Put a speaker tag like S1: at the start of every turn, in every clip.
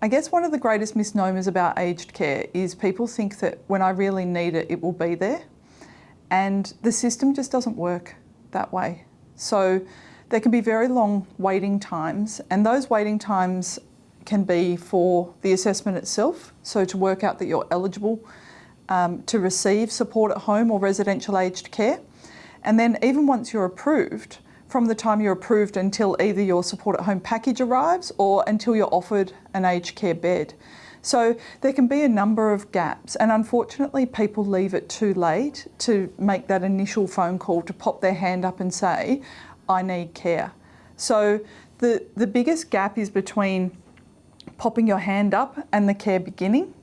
S1: I guess one of the greatest misnomers about aged care is people think that when I really need it, it will be there. And the system just doesn't work that way. So there can be very long waiting times, and those waiting times can be for the assessment itself, so to work out that you're eligible to receive support at home or residential aged care. And then even once you're approved, from the time you're approved until either your support at home package arrives or until you're offered an aged care bed. So there can be a number of gaps, and unfortunately people leave it too late to make that initial phone call to pop their hand up and say, I need care. So the biggest gap is between popping your hand up and the care beginning,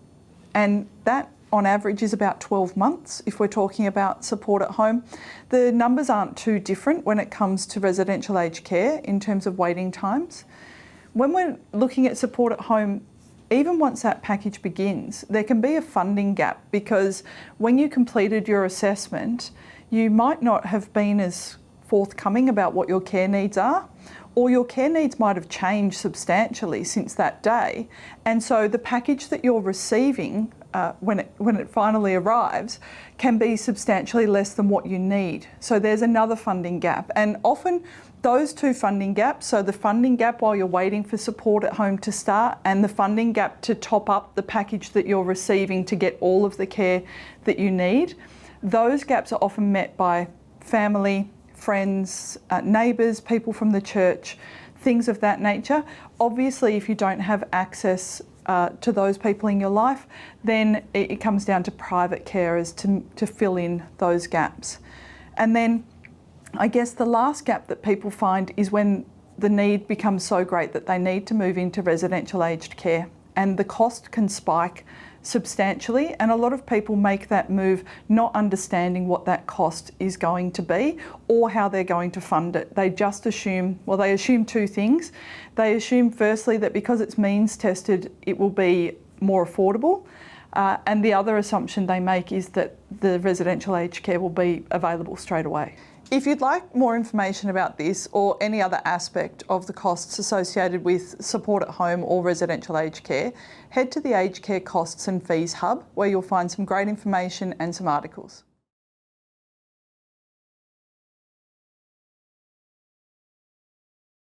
S1: and that on average is about 12 months if we're talking about support at home. The numbers aren't too different when it comes to residential aged care in terms of waiting times. When we're looking at support at home, even once that package begins, there can be a funding gap, because when you completed your assessment, you might not have been as forthcoming about what your care needs are, or your care needs might have changed substantially since that day. And so the package that you're receiving when it finally arrives can be substantially less than what you need. So there's another funding gap. And often those two funding gaps, so the funding gap while you're waiting for support at home to start, and the funding gap to top up the package that you're receiving to get all of the care that you need, those gaps are often met by family, friends, neighbours, people from the church, things of that nature. Obviously, if you don't have access to those people in your life, then it comes down to private carers to fill in those gaps. And then I guess the last gap that people find is when the need becomes so great that they need to move into residential aged care, and the cost can spike substantially, and a lot of people make that move not understanding what that cost is going to be or how they're going to fund it. They just assume, well, they assume two things. They assume firstly that because it's means tested, it will be more affordable. And the other assumption they make is that the residential aged care will be available straight away. If you'd like more information about this or any other aspect of the costs associated with support at home or residential aged care, head to the Aged Care Costs and Fees Hub, where you'll find some great information and some articles.